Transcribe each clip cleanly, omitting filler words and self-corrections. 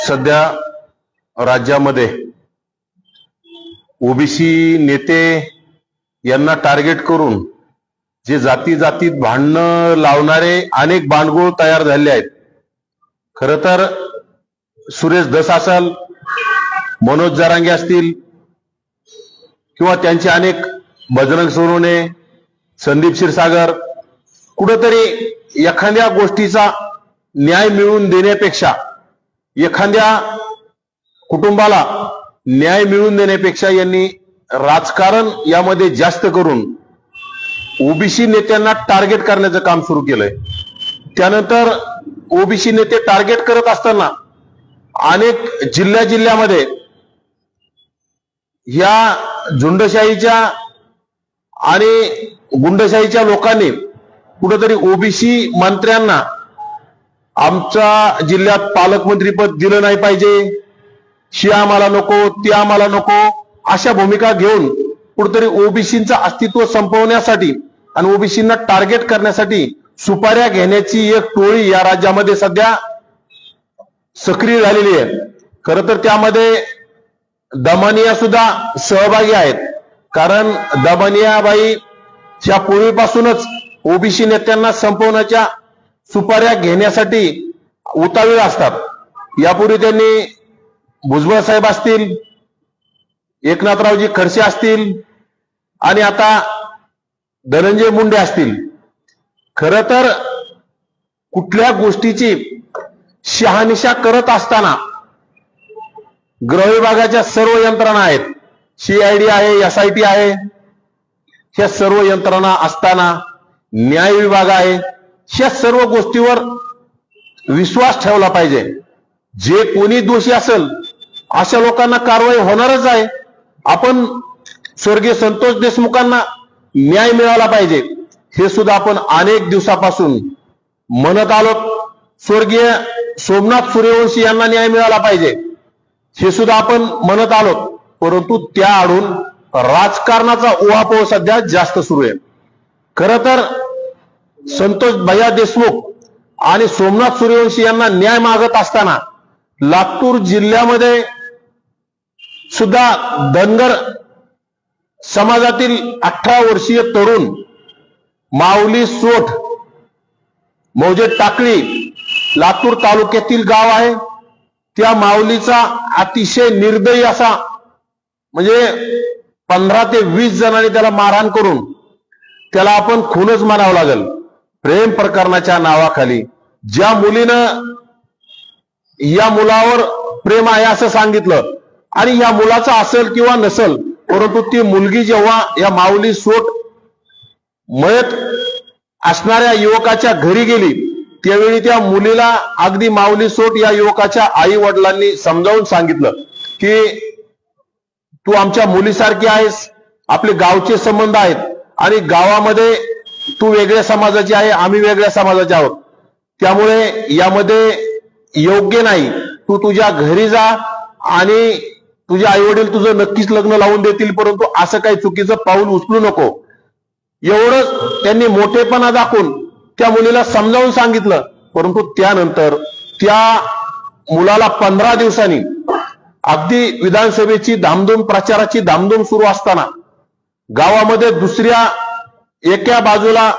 सध्या राज्यामध्ये ओबीसी नेते यांना टार्गेट करून जे जाती जातीत भांडणं लावणारे अनेक बांडगुळ तयार झाले आहेत। खरं तर सुरेश धस असेल, मनोज जरांगे असतील किंवा त्यांचे अनेक बजरंग सोनवणे, संदीप क्षीरसागर, कुठेतरी एखाद्या गोष्टीचा न्याय मिळवून देण्यापेक्षा, एखाद्या कुटुंबाला न्याय मिळवून देण्यापेक्षा यांनी राजकारण यामध्ये जास्त करून ओबीसी नेत्यांना टार्गेट करण्याचं काम सुरू केलंय। त्यानंतर ओबीसी नेते टार्गेट करत असताना अनेक जिल्ह्यामध्ये या झुंडशाहीच्या आणि गुंडशाहीच्या लोकांनी कुठेतरी ओबीसी मंत्र्यांना आमच्या जिल्ह्यात पालकमंत्रीपद दिलं नाही पाहिजे, हे आम्हाला नको, ते आम्हाला नको, अशा भूमिका घेऊन कुठेतरी ओबीसींचं अस्तित्व संपवण्यासाठी आणि ओबीसींना टार्गेट करण्यासाठी सुपाऱ्या घेण्याची एक टोळी या राज्यामध्ये सध्या सक्रिय झालेली आहे। खरं तर त्यामध्ये दमानिया सुद्धा सहभागी आहेत, कारण दमानियाबाई ह्या पूर्वीपासूनच ओबीसी नेत्यांना संपवण्याच्या सुपाऱ्या घेण्यासाठी उतावीळ असतात। यापूर्वी त्यांनी भुजबळ साहेब असतील, एकनाथरावजी खडसे असतील आणि आता धनंजय मुंडे असतील, खरं तर कुठल्या गोष्टीची शहानिशा करत असताना गृह विभागाच्या सर्व यंत्रणा आहेत, सीआयडी आहे, एसआयटी आहे, ह्या सर्व यंत्रणा असताना न्याय विभाग आहे, ह्या सर्व गोष्टीवर विश्वास ठेवला पाहिजे। जे कोणी दोषी असेल अशा लोकांना कारवाई होणारच आहे। आपण स्वर्गीय संतोष देशमुखांना न्याय मिळाला पाहिजे हे सुद्धा आपण अनेक दिवसापासून म्हणत आलो। स्वर्गीय सोमनाथ सूर्यवंशी यांना न्याय मिळाला पाहिजे हे सुद्धा आपण म्हणत आलो, परंतु त्या आडून राजकारणाचा उहापोह सध्या जास्त सुरू आहे। खरं तर संतोष भैया देशमुख आणि सोमनाथ सूर्यवंशी यांना न्याय मागत असताना लातूर जिल्ह्यामध्ये सुद्धा धनगर समाजातील 18 वर्षीय तरुण माऊली सोठ, मौजे टाकळी लातूर तालुक्यातील गाव आहे, त्या माऊलीचा अतिशय निर्दयी असा म्हणजे 15 ते 20 जणांनी त्याला मारहाण करून त्याला आपण खूनच मानावं लागेल। प्रेम प्रकरणाच्या नावाखाली ज्या मुलीनं या मुलावर प्रेम आहे असं सांगितलं आणि या मुलाचा असेल किंवा नसेल, परंतु ती मुलगी जेव्हा या माऊली सोट मयत असणाऱ्या युवकाच्या घरी गेली त्यावेळी त्या मुलीला अगदी माऊली सोट या युवकाच्या आई वडिलांनी समजावून सांगितलं की तू आमच्या मुलीसारखी आहेस, आपले गावचे संबंध आहेत आणि गावामध्ये तू वेगळ्या समाजाची आहे, आम्ही वेगळ्या समाजाचे आहोत, त्यामुळे यामध्ये योग्य नाही, तू तुझ्या घरी जा आणि तुझे आई वडील तुझं नक्कीच लग्न लावून देतील, परंतु असं काही चुकीचं पाऊल उचलू नको, एवढं त्यांनी मोठेपणा दाखवून त्या मुलीला समजावून सांगितलं। परंतु त्यानंतर त्या मुलाला 15 दिवसांनी अगदी विधानसभेची धामधूम, प्रचाराची धामधूम सुरू असताना गावामध्ये दुसऱ्या एका बाजूला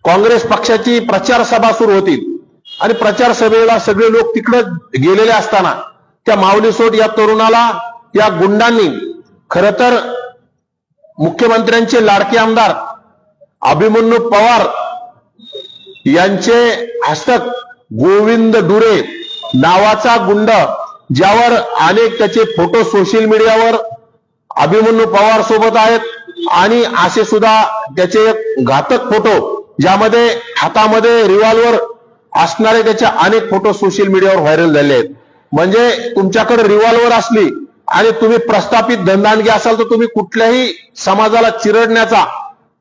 काँग्रेस पक्षाची प्रचार सभा सुरू होती आणि प्रचार सभेला सगळे लोक तिकडे गेलेले असताना त्या माऊली सोट या तरुणाला या गुंडांनी, खरं तर मुख्यमंत्र्यांचे लाडके आमदार अभिमन्यू पवार यांचे हस्तक गोविंद डुरे नावाचा गुंड, ज्यावर अनेक त्याचे फोटो सोशल मीडियावर अभिमन्यू पवार सोबत आहेत आणि असे सुद्धा त्याचे घातक फोटो ज्यामध्ये हातामध्ये रिव्हॉल्वर असणारे त्याचे अनेक फोटो सोशल मीडियावर व्हायरल झाले आहेत। म्हणजे तुमच्याकडे रिव्हॉल्वर असली आणि तुम्ही प्रस्थापित धनदानगी असाल तर तुम्ही कुठल्याही समाजाला चिरडण्याचा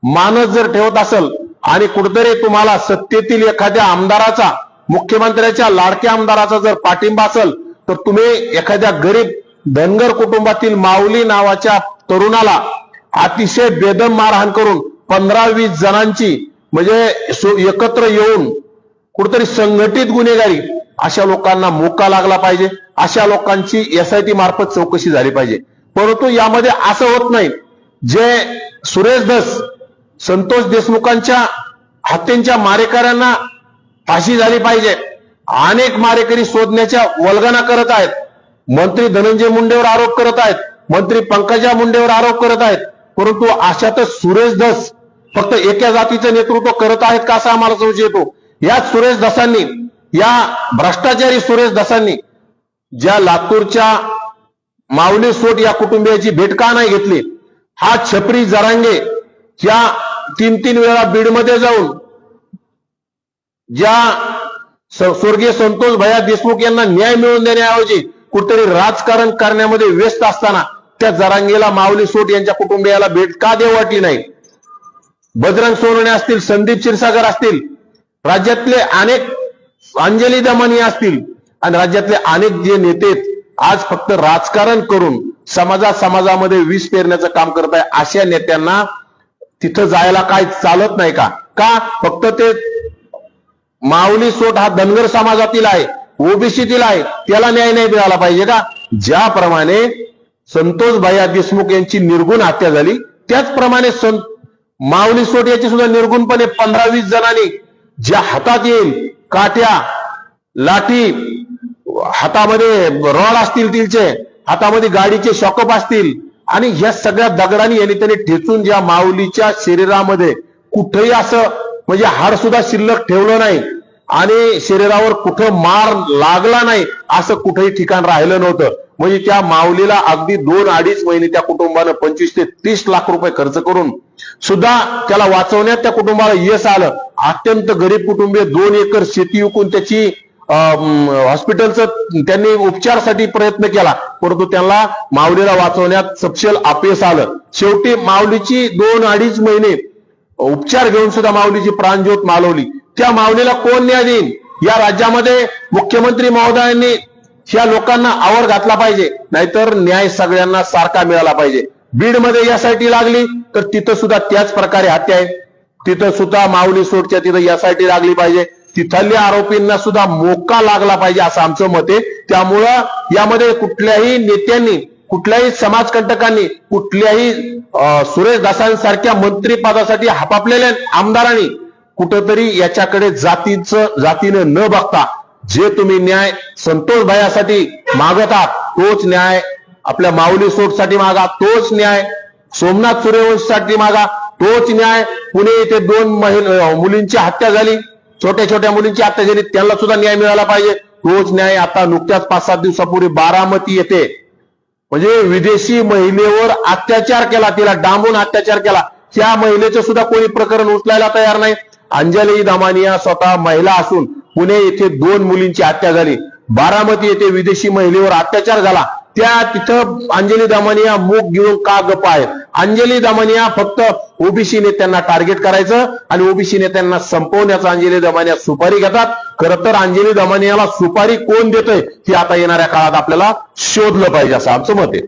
मानस जर ठेवत असाल आणि कुठेतरी तुम्हाला सत्तेतील एखाद्या आमदाराचा, मुख्यमंत्र्याच्या लाडक्या आमदाराचा जर पाठिंबा असेल तर तुम्ही एखाद्या गरीब धनगर कुटुंबातील माऊली नावाच्या तरुणाला अतिशय बेदम मारहाण करून 15-20 जणांची म्हणजे एकत्र येऊन कुठेतरी संघटित गुन्हेगारी, अशा लोकांना मोका लागला पाहिजे. अशा लोकांची SIT मार्फत चौकशी झाली पाहिजे. परंतु यामध्ये असं होत नाही. जे सुरेश धस, संतोष देशमुखांच्या हत्येच्या मारेकऱ्यांना फाशी झाली पाहिजे. अनेक मारेकरी शोधण्याच्या वल्गना करत आहेत. मंत्री धनंजय मुंडेवर आरोप करत आहेत, मंत्री पंकजा मुंडेवर आरोप करत आहेत. परंतु अशातच सुरेश धस फक्त एका जातीचं नेतृत्व करत आहेत का, असा आम्हाला संशय येतो. याच सुरेश धसांनी, या भ्रष्टाचारी सुरेश धसांनी ज्या लातूरच्या माऊली सोट या कुटुंबियाची भेट का नाही घेतली, हा छपरी जरांगे या 3-3 वेळा बीडमध्ये जाऊन ज्या स्वर्गीय संतोष भैया देशमुख यांना न्याय मिळवून देण्याऐवजी कुठेतरी राजकारण करण्यामध्ये व्यस्त असताना त्या जरांगेला माऊली सोट यांच्या कुटुंबियाला भेट का देऊ वाटली नाही. बजरंग सोनवणे असतील, संदीप क्षीरसागर असतील, राज्यातले अनेक, अंजली दमानी असतील, आणि राज्यातले अनेक जे नेते आज फक्त राजकारण करून समाजामध्ये विष पेरण्याचं काम करत आहे, अशा नेत्यांना तिथं जायला काय चालत नाही का? फक्त ते माऊली सोट हा धनगर समाजातील आहे, ओबीसीतील आहे, त्याला न्याय नाही मिळाला पाहिजे का? ज्याप्रमाणे संतोष भैया देशमुख यांची निर्गुण हत्या झाली, त्याचप्रमाणे माऊली सोट याची सुद्धा निर्गुणपणे 15-20 जणांनी ज्या हातात येईल काठ्या, लाठी, हातामध्ये रॉड असतील, तिलचे हातामध्ये गाडीचे शॉकअप असतील, आणि या सगळ्या दगडांनी यांनी त्यांनी ठेचून ज्या माऊलीच्या शरीरामध्ये कुठेही असं म्हणजे हाड सुद्धा शिल्लक ठेवलं नाही, आणि शरीरावर कुठं मार लागला नाही असं कुठेही ठिकाण राहिलं नव्हतं. म्हणजे त्या माऊलीला अगदी 2-2.5 महिने त्या कुटुंबानं 25 ते 30 लाख रुपये खर्च करून सुद्धा त्याला वाचवण्यात त्या कुटुंबाला यश आलं. अत्यंत गरीब कुटुंबीय 2 एकर शेती विकून त्याची हॉस्पिटलचं त्यांनी उपचारासाठी प्रयत्न केला, परंतु त्यांना माऊलीला वाचवण्यात सपशेल अपयश आलं. शेवटी माऊलीची 2-2.5 महिने उपचार घेऊन सुद्धा माऊलीची प्राणज्योत मालवली. त्या माऊलीला कोण न्याय देईल? या राज्यामध्ये मुख्यमंत्री महोदयांनी या लोकांना आवर घातला पाहिजे, नाहीतर न्याय सगळ्यांना सारखा मिळाला पाहिजे. बीडमध्ये SIT लागली तर तिथं सुद्धा त्याच प्रकारे हत्या आहे. तिथं सुद्धा माऊली सोटच्या तिथं SIT लागली पाहिजे. तिथल्या आरोपींना सुद्धा मोका लागला पाहिजे असं आमचं मत आहे. त्यामुळं यामध्ये कुठल्याही नेत्यांनी, कुठल्याही समाजकंटकांनी, कुठल्याही सुरेश धसांसारख्या मंत्रीपदासाठी हापापलेल्या आमदारांनी कुठंतरी याच्याकडे जातीनं न बघता जे तुम्ही न्याय संतोष भैयासाठी मागत आहात तोच न्याय आपल्या माऊली सोटसाठी मागा, तोच न्याय सोमनाथ सूर्यवंशीसाठी मागा, तोच न्याय पुणे येथे 2 मुलींची हत्या झाली, छोट्या मुलींची हत्या झाली, त्यांना सुद्धा न्याय मिळाला पाहिजे. तोच न्याय आता नुकत्याच 5-7 दिवसापूर्वी बारामती येथे म्हणजे विदेशी महिलेवर अत्याचार केला, तिला डांबून अत्याचार केला, त्या महिलेचं सुद्धा कोणी प्रकरण उचलायला तयार नाही. अंजली दमानिया स्वतः महिला असून पुणे येथे 2 मुलींची हत्या झाली, बारामती येथे विदेशी महिलेवर अत्याचार झाला, त्या तिथं अंजली दमानिया मूग घेऊन का गप्प आहे? अंजली दमानिया फक्त ओबीसी नेत्यांना टार्गेट करायचं आणि ओबीसी नेत्यांना संपवण्याचा अंजली दमानिया सुपारी घेतात. खरं तर अंजली दमानियाला सुपारी कोण देतोय हे आता येणाऱ्या काळात आपल्याला शोधलं पाहिजे असं आमचं मत आहे.